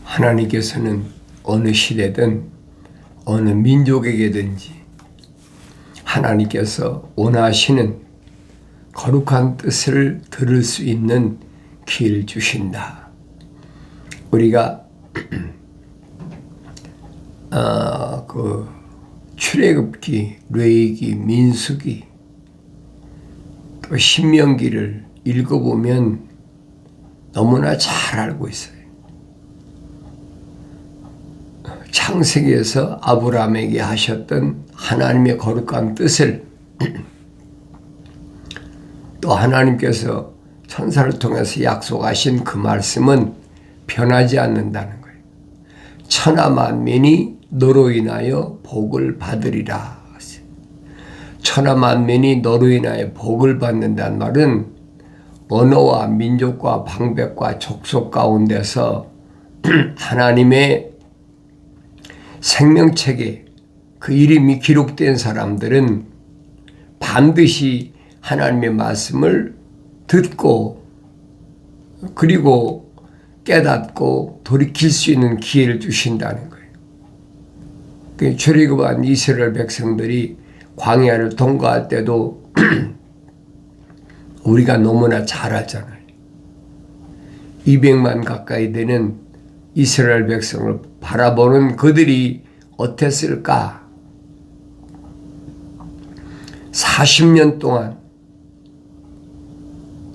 하나님께서는 어느 시대든 어느 민족에게든지 하나님께서 원하시는 거룩한 뜻을 들을 수 있는 기회를 주신다. 우리가 출애굽기, 레위기, 민수기, 또 신명기를 읽어보면 너무나 잘 알고 있어요. 창세기에서 아브라함에게 하셨던 하나님의 거룩한 뜻을 또 하나님께서 천사를 통해서 약속하신 그 말씀은 변하지 않는다는 거예요. 천하 만민이 너로 인하여 복을 받으리라. 천하 만민이 너로 인하여 복을 받는다는 말은 언어와 민족과 방백과 족속 가운데서 하나님의 생명책에 그 이름이 기록된 사람들은 반드시 하나님의 말씀을 듣고 그리고 깨닫고 돌이킬 수 있는 기회를 주신다는 거예요. 출애굽한 이스라엘 백성들이 광야를 통과할 때도 우리가 너무나 잘 알잖아요. 200만 가까이 되는 이스라엘 백성을 바라보는 그들이 어땠을까? 40년 동안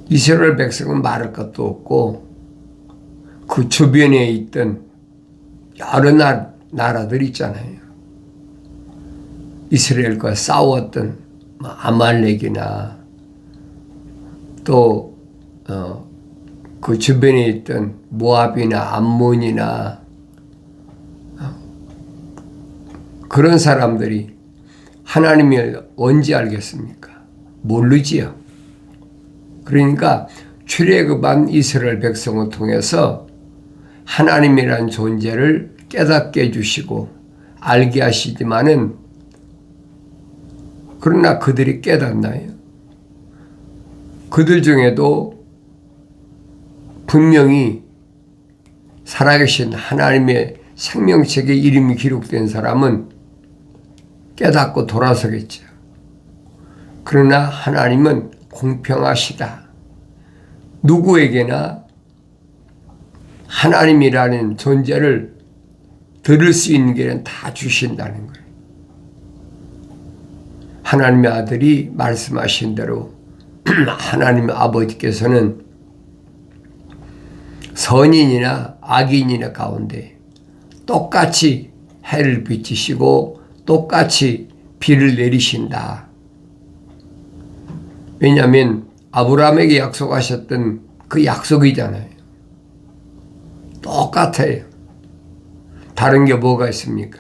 이스라엘 백성은 말할 것도 없고 그 주변에 있던 여러 나라들 있잖아요. 이스라엘과 싸웠던 아말렉이나 또 그 주변에 있던 모압이나 암몬이나 그런 사람들이 하나님을 언제 알겠습니까? 모르지요. 그러니까 출애굽한 이스라엘 백성을 통해서 하나님이란 존재를 깨닫게 해주시고 알게 하시지만은 그러나 그들이 깨닫나요? 그들 중에도 분명히 살아계신 하나님의 생명책에 이름이 기록된 사람은 깨닫고 돌아서겠죠. 그러나 하나님은 공평하시다. 누구에게나 하나님이라는 존재를 들을 수 있는 길은 다 주신다는 거예요. 하나님의 아들이 말씀하신 대로 하나님의 아버지께서는 선인이나 악인이나 가운데 똑같이 해를 비치시고 똑같이 비를 내리신다. 왜냐하면 아브라함에게 약속하셨던 그 약속이잖아요. 똑같아요. 다른 게 뭐가 있습니까?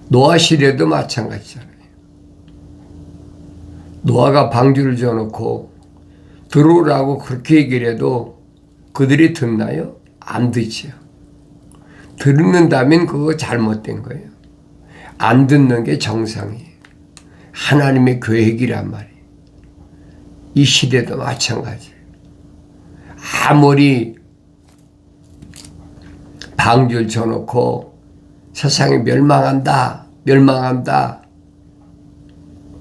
노아 시대도 마찬가지잖아요. 노아가 방주를 지어놓고 들어오라고 그렇게 얘기를 해도 그들이 듣나요? 안 듣지요. 듣는다면 그거 잘못된 거예요. 안 듣는 게 정상이에요. 하나님의 계획이란 말이에요. 이 시대도 마찬가지예요. 아무리 방주를 쳐놓고 세상이 멸망한다.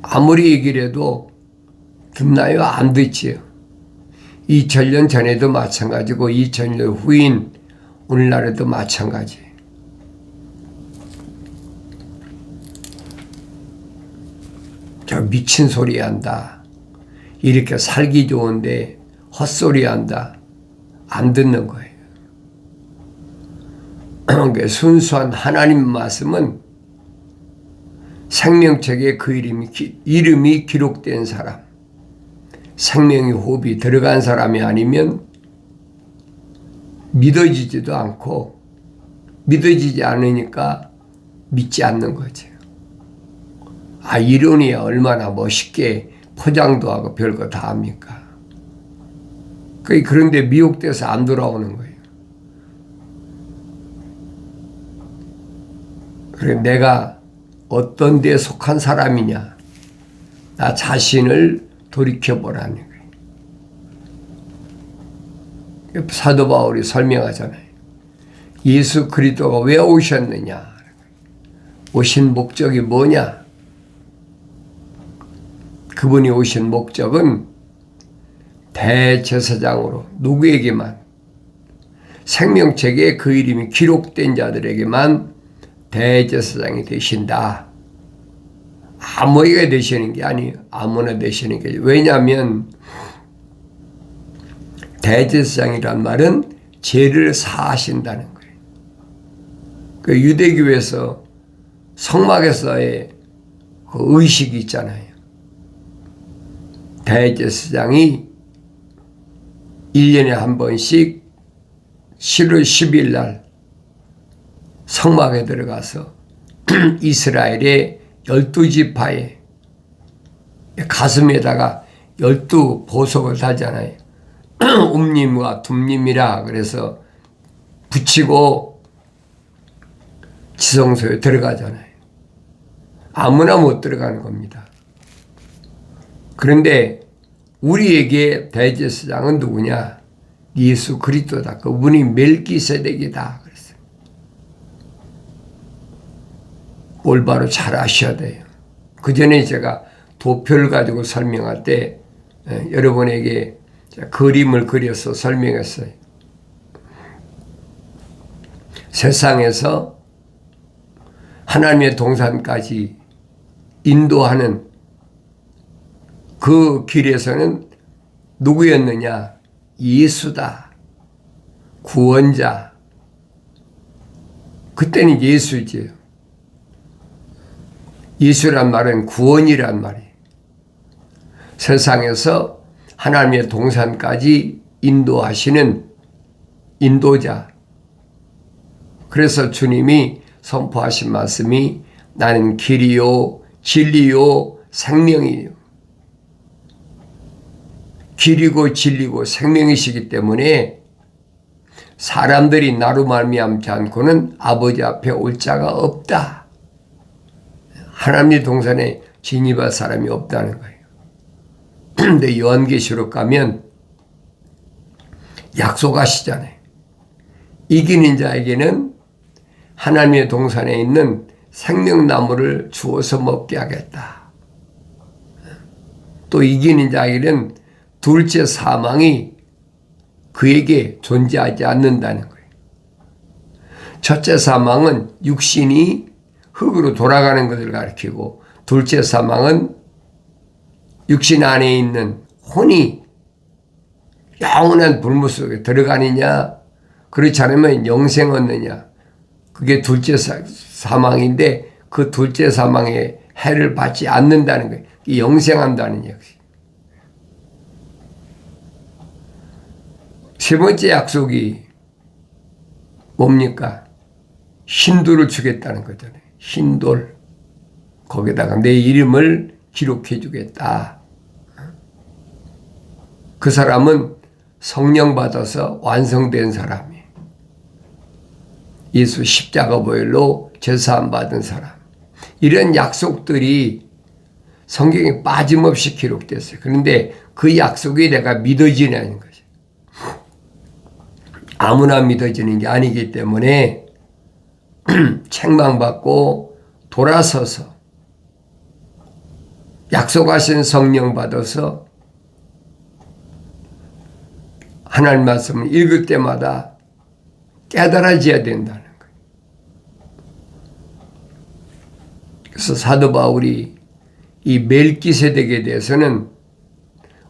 아무리 얘기를 해도 듣나요? 안 듣지요. 2000년 전에도 마찬가지고 2000년 후인 오늘날에도 마찬가지예요. 저 미친 소리 한다. 이렇게 살기 좋은데 헛소리 한다. 안 듣는 거예요. 순수한 하나님 말씀은 생명책에 그 이름이 기록된 사람, 생명의 호흡이 들어간 사람이 아니면 믿어지지도 않고 믿어지지 않으니까 믿지 않는 거죠. 이론이야 얼마나 멋있게 포장도 하고 별거 다 합니까? 그런데 미혹돼서 안 돌아오는 거예요. 그래 내가 어떤 데에 속한 사람이냐 나 자신을 돌이켜보라는 거예요. 사도 바울이 설명하잖아요. 예수 그리스도가 왜 오셨느냐? 오신 목적이 뭐냐? 그분이 오신 목적은 대제사장으로 누구에게만, 생명책에 그 이름이 기록된 자들에게만 대제사장이 되신다. 아무에게 되시는 게 아니에요. 아무나 되시는 게. 왜냐하면 대제사장이란 말은 죄를 사하신다는 거예요. 그 유대교에서 성막에서의 그 의식이 있잖아요. 대제사장이 1년에 한 번씩 7월 10일 날 성막에 들어가서 이스라엘의 12지파의 가슴에다가 12보석을 달잖아요. 움님과 둠님이라 그래서 붙이고 지성소에 들어가잖아요. 아무나 못 들어가는 겁니다. 그런데 우리에게 대제사장은 누구냐? 예수 그리스도다. 그분이 멜기세덱이다. 그랬어요. 올바로 잘 아셔야 돼요. 그 전에 제가 도표를 가지고 설명할 때 여러분에게 그림을 그려서 설명했어요. 세상에서 하나님의 동산까지 인도하는 그 길에서는 누구였느냐? 예수다. 구원자. 그때는 예수지요. 예수란 말은 구원이란 말이에요. 세상에서 하나님의 동산까지 인도하시는 인도자. 그래서 주님이 선포하신 말씀이 나는 길이요 진리요 생명이요. 길이고 진리고 생명이시기 때문에 사람들이 나로 말미암지 않고는 아버지 앞에 올 자가 없다. 하나님의 동산에 진입할 사람이 없다는 거예요. 근데 요한계시록 가면 약속하시잖아요. 이기는 자에게는 하나님의 동산에 있는 생명나무를 주어서 먹게 하겠다. 또 이기는 자에게는 둘째 사망이 그에게 존재하지 않는다는 거예요. 첫째 사망은 육신이 흙으로 돌아가는 것을 가리키고, 둘째 사망은 육신 안에 있는 혼이 영원한 불못 속에 들어가느냐, 그렇지 않으면 영생 얻느냐. 그게 둘째 사망인데 그 둘째 사망의 해를 받지 않는다는 거예요. 영생한다는 얘기. 세 번째 약속이 뭡니까? 흰돌을 주겠다는 거잖아요. 흰돌. 거기다가 내 이름을 기록해 주겠다. 그 사람은 성령 받아서 완성된 사람이에요. 예수 십자가 보혈로 제사함 받은 사람. 이런 약속들이 성경에 빠짐없이 기록됐어요. 그런데 그 약속이 내가 믿어지냐는 거죠. 아무나 믿어지는 게 아니기 때문에 책망받고 돌아서서 약속하신 성령 받아서 하나님 말씀을 읽을 때마다 깨달아져야 된다는 거예요. 그래서 사도 바울이 이 멜기세덱에 대해서는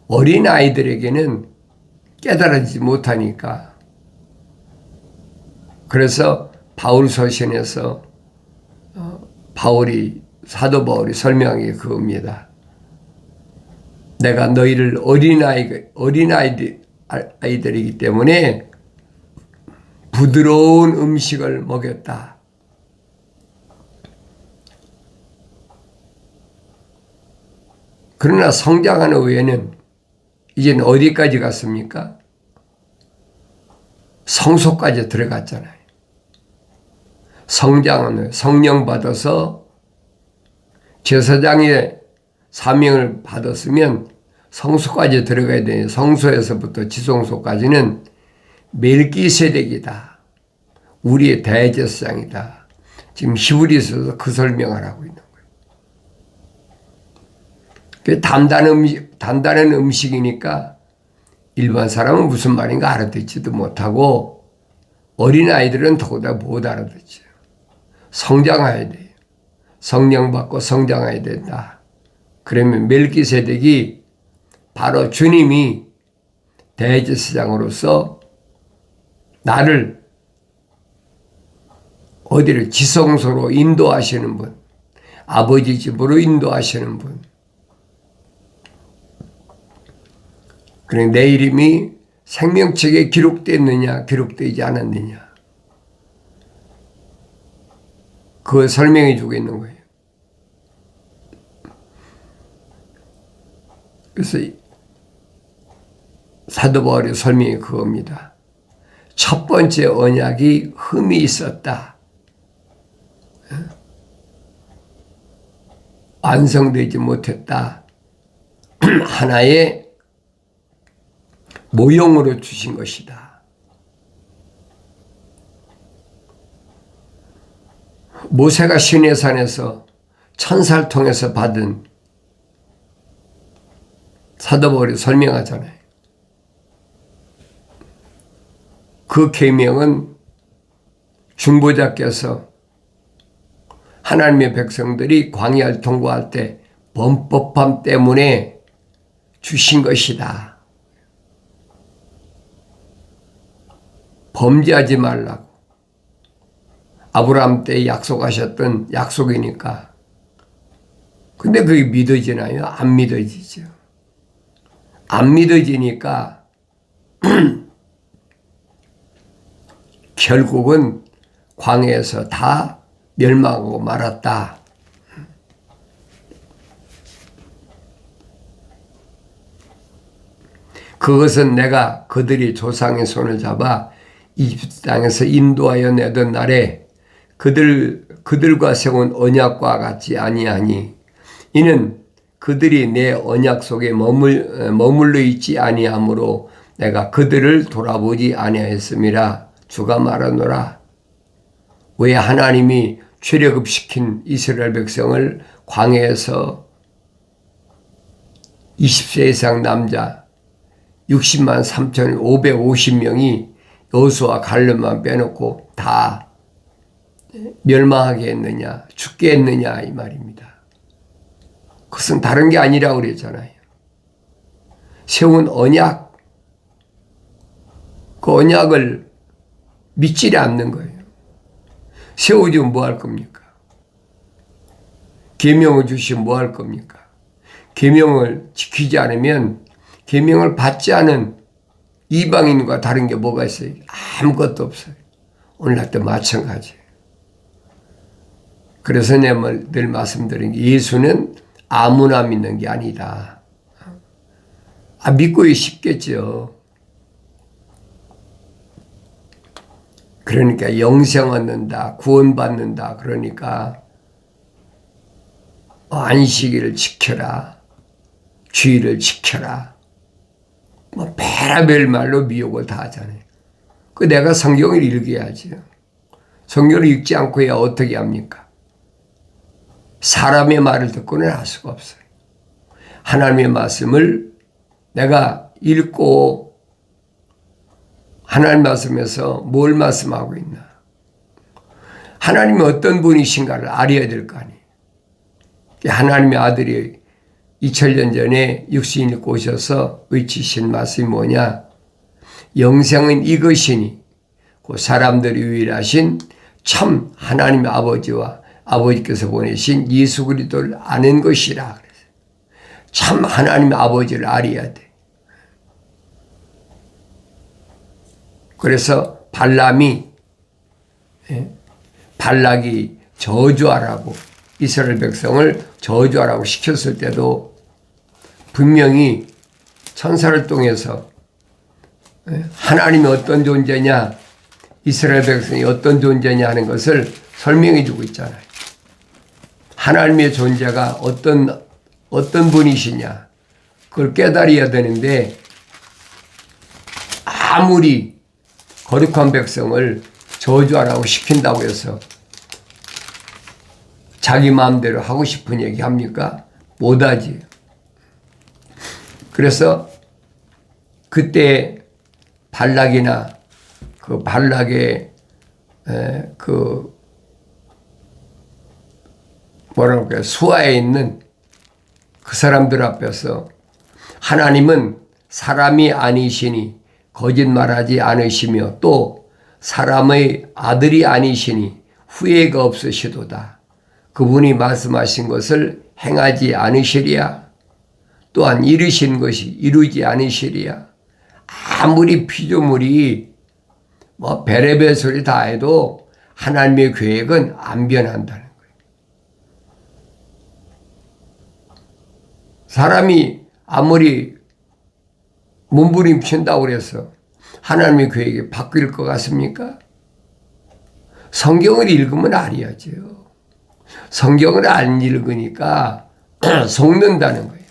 어린 아이들에게는 깨달아지지 못하니까, 그래서 바울 서신에서 사도 바울이 설명한 게 그겁니다. 내가 너희를 어린아이들이기 때문에 부드러운 음식을 먹였다. 그러나 성장하는 후에는 이제는 어디까지 갔습니까? 성소까지 들어갔잖아요. 성장은 성령 받아서 제사장의 사명을 받았으면 성소까지 들어가야 되는, 성소에서부터 지성소까지는 멜기세덱이다. 우리의 대제사장이다. 지금 히브리서에서 그 설명을 하고 있는 거예요. 그 단단한 음식이니까 일반 사람은 무슨 말인가 알아듣지도 못하고 어린아이들은 더구나 못 알아듣죠. 성장해야 돼요. 성령 받고 성장해야 된다. 그러면 멜기세덱이 바로 주님이 대제사장으로서 나를 어디를 지성소로 인도하시는 분, 아버지 집으로 인도하시는 분. 그래 내 이름이 생명책에 기록됐느냐 기록되지 않았느냐 그걸 설명해 주고 있는 거예요. 그래서 사도 바울의 설명이 그겁니다. 첫 번째 언약이 흠이 있었다. 완성되지 못했다. 하나의 모형으로 주신 것이다. 모세가 시내산에서 천사를 통해서 받은 사도 바울이 설명하잖아요. 그 계명은 중보자께서 하나님의 백성들이 광야를 통과할 때 범법함 때문에 주신 것이다. 범죄하지 말라고. 아브라함 때 약속하셨던 약속이니까. 근데 그게 믿어지나요? 안 믿어지죠. 안 믿어지니까 결국은 광야에서 다 멸망하고 말았다. 그것은 내가 그들이 조상의 손을 잡아 이집트 땅에서 인도하여 내던 날에 그들과 세운 언약과 같지 아니하니 이는 그들이 내 언약 속에 머물러 있지 아니하므로 내가 그들을 돌아보지 아니하였음이라 주가 말하노라. 왜 하나님이 출애굽시킨 이스라엘 백성을 광야에서 20세 이상 남자 60만 3,550명이 여호수아 갈렙만 빼놓고 다 멸망하게 했느냐, 죽게 했느냐 이 말입니다. 그것은 다른 게 아니라고 그랬잖아요. 세운 언약, 그 언약을 믿지 않는 거예요. 세워주면 뭐 할 겁니까? 계명을 주시면 뭐 할 겁니까? 계명을 지키지 않으면 계명을 받지 않은 이방인과 다른 게 뭐가 있어요? 아무것도 없어요. 오늘날도 마찬가지예요. 그래서 내가 늘 말씀드린 게 예수는 아무나 믿는 게 아니다. 믿고 싶겠죠. 그러니까 영생 얻는다, 구원받는다. 그러니까 안식일을 지켜라, 주의를 지켜라. 뭐 별의별 말로 미혹을 다 하잖아요. 그 내가 성경을 읽어야지요. 성경을 읽지 않고야 어떻게 합니까? 사람의 말을 듣고는 할 수가 없어요. 하나님의 말씀을 내가 읽고 하나님 말씀에서 뭘 말씀하고 있나? 하나님이 어떤 분이신가를 알아야 될 거 아니에요. 하나님의 아들이 2000년 전에 육신 입고 오셔서 외치신 말씀이 뭐냐? 영생은 이것이니 그 사람들이 유일하신 참 하나님의 아버지와 아버지께서 보내신 예수 그리스도를 아는 것이라. 참 하나님의 아버지를 알아야 돼. 그래서 발락이 저주하라고 이스라엘 백성을 저주하라고 시켰을 때도 분명히 천사를 통해서 하나님이 어떤 존재냐, 이스라엘 백성이 어떤 존재냐 하는 것을 설명해 주고 있잖아요. 하나님의 존재가 어떤 분이시냐 그걸 깨달아야 되는데 아무리 거룩한 백성을 저주하라고 시킨다고 해서 자기 마음대로 하고 싶은 얘기 합니까? 못하지. 그래서 그때 발락이나 그 발락의 그 뭐라고 할까요? 수하에 있는 그 사람들 앞에서 하나님은 사람이 아니시니 거짓말하지 않으시며 또 사람의 아들이 아니시니 후회가 없으시도다. 그분이 말씀하신 것을 행하지 않으시리야. 또한 이루신 것이 이루지 않으시리야. 아무리 피조물이 뭐 베레벨 소리 다 해도 하나님의 계획은 안 변한다는 거예요. 사람이 아무리 몸부림친다고 그래서 하나님의 계획이 바뀔 것 같습니까? 성경을 읽으면 알아야죠. 성경을 안 읽으니까 속는다는 거예요.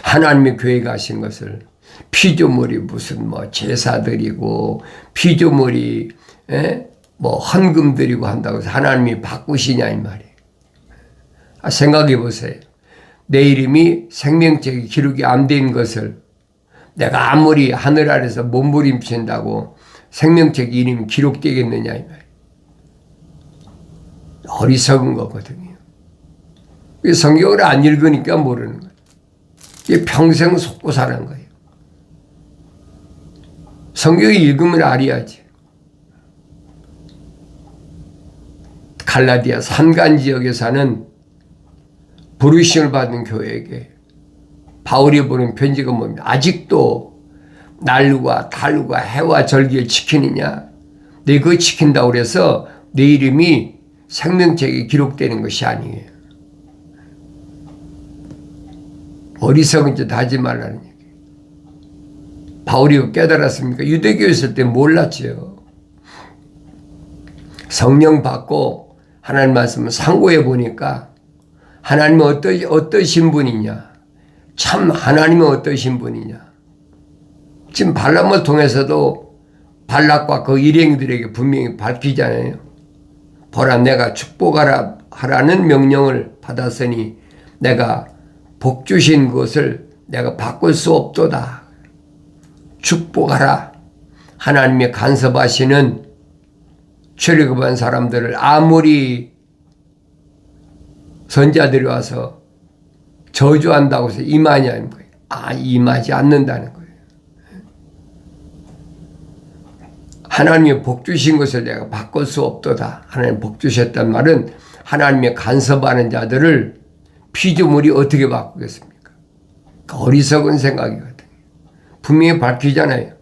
하나님의 계획하신 것을 피조물이 무슨 뭐 제사드리고 피조물이 뭐 헌금 드리고 한다고 해서 하나님이 바꾸시냐 이 말이에요. 생각해 보세요. 내 이름이 생명책에 기록이 안 된 것을 내가 아무리 하늘 아래서 몸부림친다고 생명책 이름이 기록되겠느냐 이 말이에요. 어리석은 거거든요. 성경을 안 읽으니까 모르는 거예요. 이게 평생 속고 사는 거예요. 성경을 읽으면 알아야지. 갈라디아 산간 지역에 사는 부르심을 받은 교회에게 바울이 보낸 편지가 뭡니까? 아직도 날과 달과 해와 절기를 지키느냐? 내 그거 지킨다고 그래서 내 이름이 생명책에 기록되는 것이 아니에요. 어리석은 짓 하지 말라는 얘기. 바울이 깨달았습니까? 유대교에 있을 때 몰랐죠. 성령 받고 하나님 말씀을 상고해 보니까 하나님은 어떠신 분이냐? 참 하나님은 어떠신 분이냐? 지금 발람을 통해서도 발락과 그 일행들에게 분명히 밝히잖아요. 보라 내가 축복하라는 명령을 받았으니 내가 복 주신 것을 내가 바꿀 수 없도다. 축복하라. 하나님의 간섭하시는 출애굽한 사람들을 아무리 선자들이 와서 저주한다고 해서 임하냐 하는 거예요. 임하지 않는다는 거예요. 하나님의 복 주신 것을 내가 바꿀 수 없도다. 하나님 복 주셨단 말은 하나님의 간섭하는 자들을 피조물이 어떻게 바꾸겠습니까? 어리석은 생각이거든요. 분명히 밝히잖아요.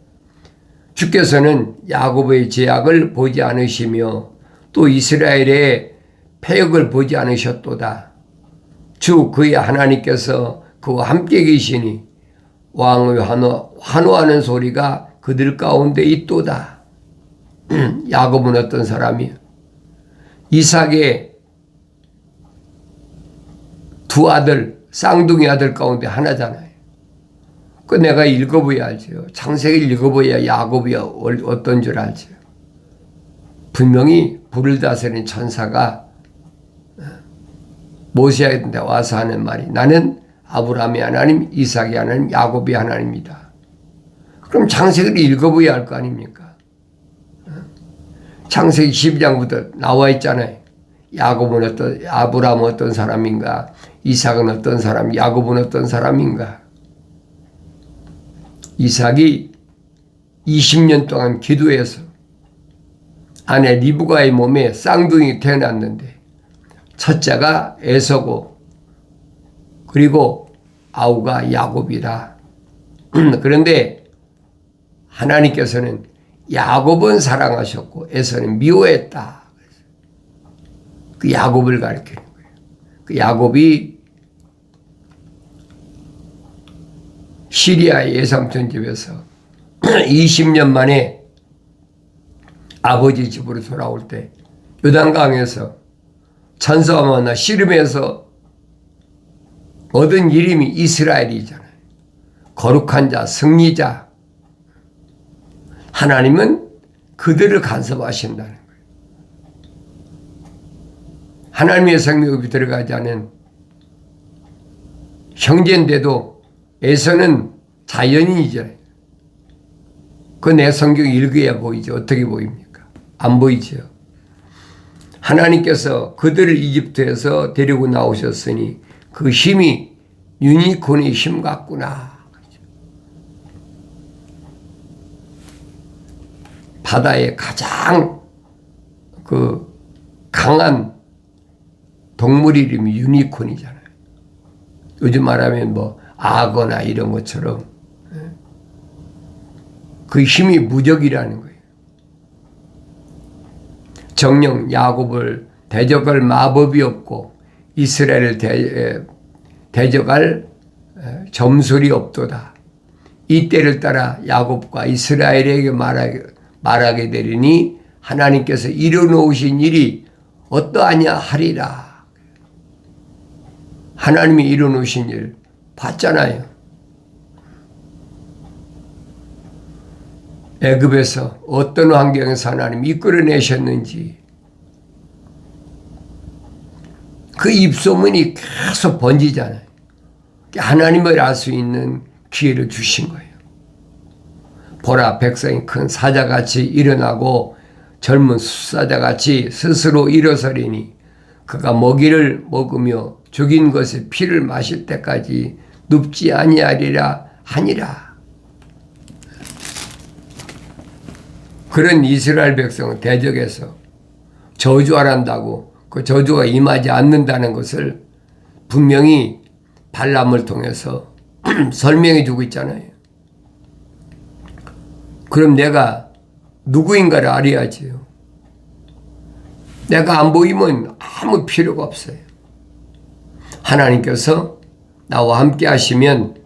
주께서는 야곱의 제약을 보지 않으시며 또 이스라엘의 패역을 보지 않으셨도다. 주 그의 하나님께서 그와 함께 계시니 왕의 환호하는 소리가 그들 가운데 있도다. 야곱은 어떤 사람이에요? 이삭의 두 아들, 쌍둥이 아들 가운데 하나잖아요. 그 내가 읽어봐야 알죠. 창세기를 읽어봐야 야곱이 어떤 줄 알죠. 분명히 불을 다스리는 천사가 모세한테 와서 하는 말이 나는 아브라함의 하나님, 이삭의 하나님, 야곱의 하나님이다. 그럼 창세기를 읽어봐야 할 거 아닙니까? 창세기 12장부터 나와 있잖아요. 야곱은 아브라함은 어떤 사람인가? 이삭은 어떤 사람, 야곱은 어떤 사람인가? 이삭이 20년 동안 기도해서 아내 리브가의 몸에 쌍둥이 태어났는데 첫째가 에서고 그리고 아우가 야곱이다. 그런데 하나님께서는 야곱은 사랑하셨고 에서는 미워했다. 그 야곱을 가리키는 거예요. 그 야곱이 시리아의 예삼촌 집에서 20년 만에 아버지 집으로 돌아올 때 요단강에서 천사와 만나 씨름해서 얻은 이름이 이스라엘이잖아요. 거룩한 자, 승리자. 하나님은 그들을 간섭하신다는 거예요. 하나님의 성령이 들어가지 않은 형제인데도 에서는 자연인이잖아요. 그 내 성경 읽어야 보이죠. 어떻게 보입니까? 안 보이죠. 하나님께서 그들을 이집트에서 데리고 나오셨으니 그 힘이 유니콘의 힘 같구나. 바다의 가장 그 강한 동물 이름이 유니콘이잖아요. 요즘 말하면 뭐 악어나 이런 것처럼 그 힘이 무적이라는 거예요. 정령 야곱을 대적할 마법이 없고 이스라엘을 대적할 점술이 없도다. 이때를 따라 야곱과 이스라엘에게 말하게 되리니 하나님께서 이뤄놓으신 일이 어떠하냐 하리라. 하나님이 이뤄놓으신 일 봤잖아요. 애굽에서 어떤 환경에서 하나님이 이끌어내셨는지 그 입소문이 계속 번지잖아요. 하나님을 알 수 있는 기회를 주신 거예요. 보라, 백성이 큰 사자같이 일어나고 젊은 숫사자같이 스스로 일어서리니 그가 먹이를 먹으며 죽인 것의 피를 마실 때까지 눕지 아니하리라 하니라. 그런 이스라엘 백성은 대적에서 저주하란다고 그 저주가 임하지 않는다는 것을 분명히 발람을 통해서 설명해 주고 있잖아요. 그럼 내가 누구인가를 알아야지요. 내가 안 보이면 아무 필요가 없어요. 하나님께서 나와 함께 하시면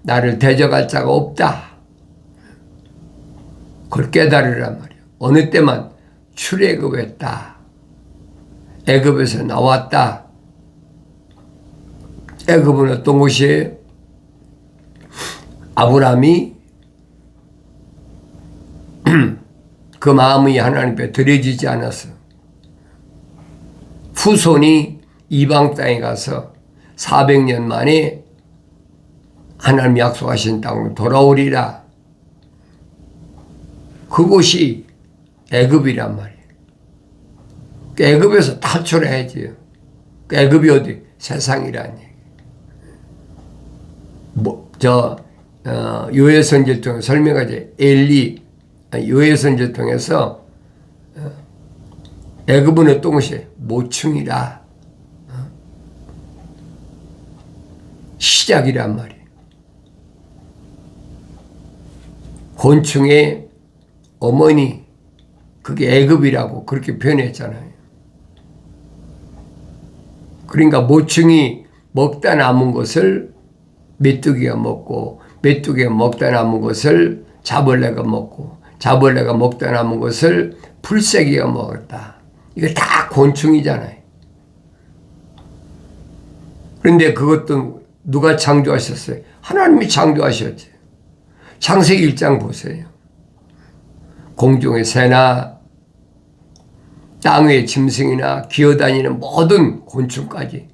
나를 대적할 자가 없다. 그걸 깨달으란 말이에요. 어느 때만 출애굽했다. 애굽에서 나왔다. 애굽은 어떤 곳이에요? 아브라함이 그 마음이 하나님 앞에 드려지지 않았어. 후손이 이방 땅에 가서 400년 만에 하나님 약속하신 땅으로 돌아오리라. 그곳이 애굽이란 말이에요. 애굽에서 탈출해야지요. 애굽이 어디? 세상이란 얘기. 요해선지를 통해 설명하지. 요해선지를 통해서 애굽은 어떤 곳이 모충이라. 시작이란 말이에요. 곤충의 어머니, 그게 애굽이라고 그렇게 표현했잖아요. 그러니까 모충이 먹다 남은 것을 메뚜기가 먹고, 메뚜기가 먹다 남은 것을 자벌레가 먹고, 자벌레가 먹다 남은 것을 풀새기가 먹었다. 이거 다 곤충이잖아요. 그런데 그것도 누가 창조하셨어요? 하나님이 창조하셨지. 창세기 1장 보세요. 공중의 새나 땅 위의 짐승이나 기어다니는 모든 곤충까지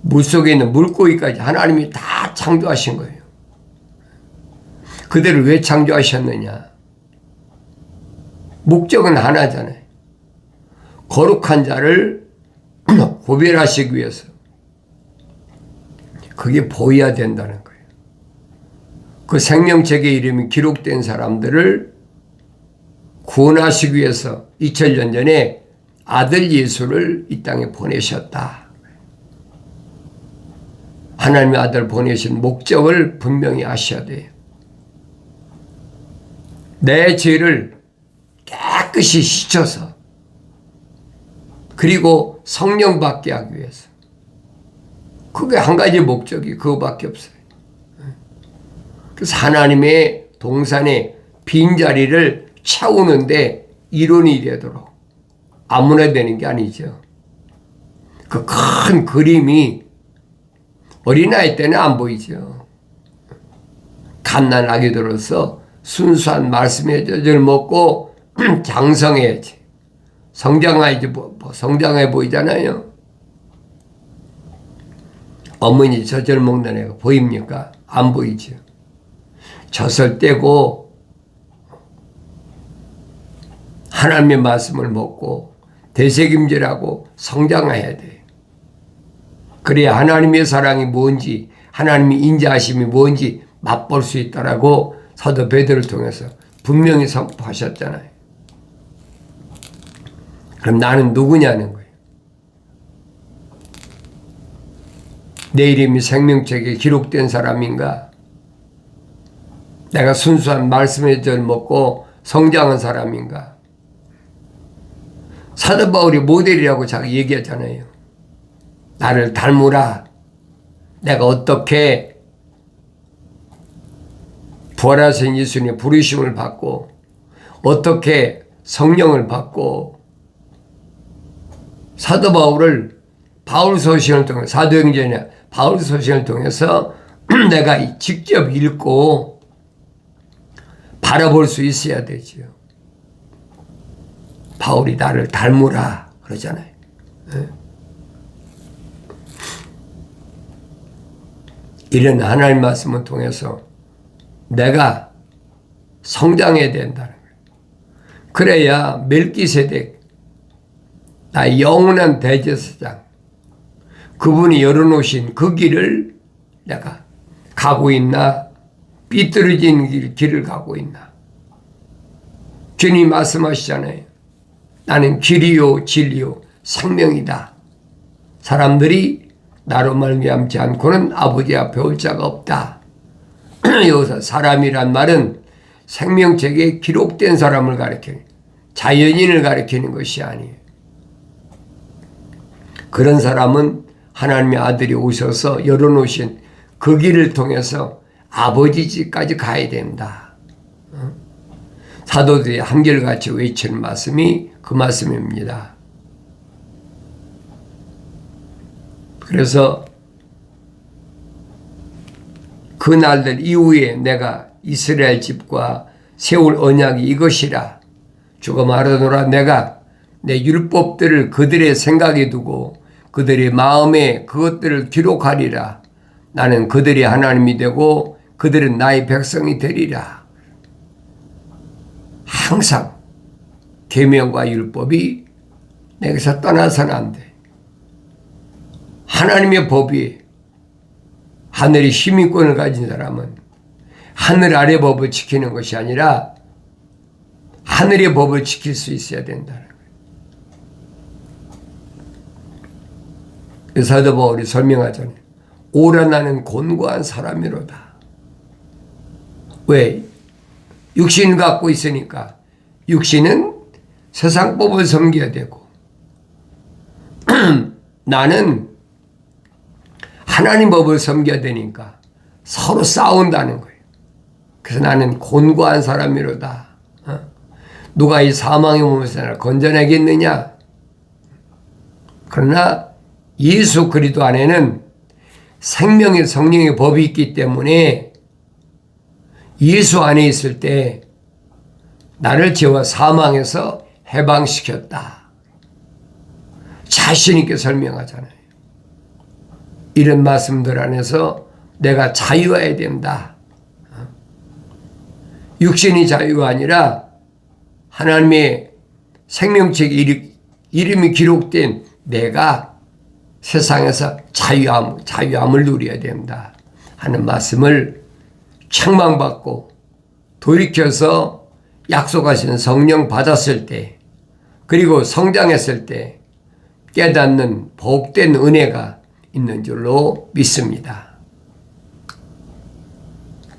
물속에 있는 물고기까지 하나님이 다 창조하신 거예요. 그들을 왜 창조하셨느냐? 목적은 하나잖아요. 거룩한 자를 구별하시기 위해서. 그게 보여야 된다는 거예요. 그 생명책의 이름이 기록된 사람들을 구원하시기 위해서 2000년 전에 아들 예수를 이 땅에 보내셨다. 하나님의 아들 보내신 목적을 분명히 아셔야 돼요. 내 죄를 깨끗이 씻어서 그리고 성령 받게 하기 위해서. 그게 한 가지 목적이 그거밖에 없어요. 그래서 하나님의 동산의 빈자리를 채우는데 이론이 되도록 아무나 되는 게 아니죠. 그 큰 그림이 어린아이 때는 안 보이죠. 갓난 아기들로서 순수한 말씀의 젖을 먹고 장성해야지. 성장해야지. 성장해 보이잖아요. 어머니 젖을 먹는 애가 보입니까? 안 보이죠. 젖을 떼고 하나님의 말씀을 먹고 되새김질하고 성장해야 돼. 그래야 하나님의 사랑이 뭔지, 하나님의 인자하심이 뭔지 맛볼 수 있다라고 사도 베드로를 통해서 분명히 선포하셨잖아요. 그럼 나는 누구냐는 거예요. 내 이름이 생명책에 기록된 사람인가? 내가 순수한 말씀의 젖을 먹고 성장한 사람인가? 사도 바울이 모델이라고 자기 얘기하잖아요. 나를 닮으라. 내가 어떻게 부활하신 예수님의 부르심을 받고 어떻게 성령을 받고 사도 바울을 바울 서신을 통해 사도행전이나 바울 서신을 통해서 내가 직접 읽고 바라볼 수 있어야 되죠. 바울이 나를 닮으라 그러잖아요. 이런 하나님 말씀을 통해서 내가 성장해야 된다는 거예요. 그래야 멜기세덱 나의 영원한 대제사장 그분이 열어놓으신 그 길을 내가 가고 있나? 삐뚤어진 길을 가고 있나? 주님 말씀하시잖아요. 나는 길이요 진리요 생명이다. 사람들이 나로 말미암지 않고는 아버지 앞에 올 자가 없다. 여기서 사람이란 말은 생명책에 기록된 사람을 가리키는 자연인을 가리키는 것이 아니에요. 그런 사람은 하나님의 아들이 오셔서 열어놓으신 그 길을 통해서 아버지 집까지 가야 된다. 사도들이 한결같이 외치는 말씀이 그 말씀입니다. 그래서 그 날들 이후에 내가 이스라엘 집과 세울 언약이 이것이라 주가 말하노라 내가 내 율법들을 그들의 생각에 두고 그들의 마음에 그것들을 기록하리라. 나는 그들이 하나님이 되고 그들은 나의 백성이 되리라. 항상 계명과 율법이 내게서 떠나서는 안 돼. 하나님의 법이 하늘의 힘인권을 가진 사람은 하늘 아래 법을 지키는 것이 아니라 하늘의 법을 지킬 수 있어야 된다는 거예요. 사도 바울이 설명하잖아요. 오라 나는 곤고한 사람이로다. 왜? 육신을 갖고 있으니까 육신은 세상 법을 섬겨야 되고 나는 하나님 법을 섬겨야 되니까 서로 싸운다는 거예요. 그래서 나는 곤고한 사람이로다. 누가 이 사망의 몸에서 나를 건져내겠느냐? 그러나 예수 그리스도 안에는 생명의 성령의 법이 있기 때문에 예수 안에 있을 때 나를 죄와 사망에서 해방시켰다. 자신 있게 설명하잖아요. 이런 말씀들 안에서 내가 자유해야 된다. 육신이 자유가 아니라 하나님의 생명책에 이름이 기록된 내가 세상에서 자유함을 누려야 된다 하는 말씀을 책망받고 돌이켜서 약속하신 성령 받았을 때 그리고 성장했을 때 깨닫는 복된 은혜가 있는 줄로 믿습니다.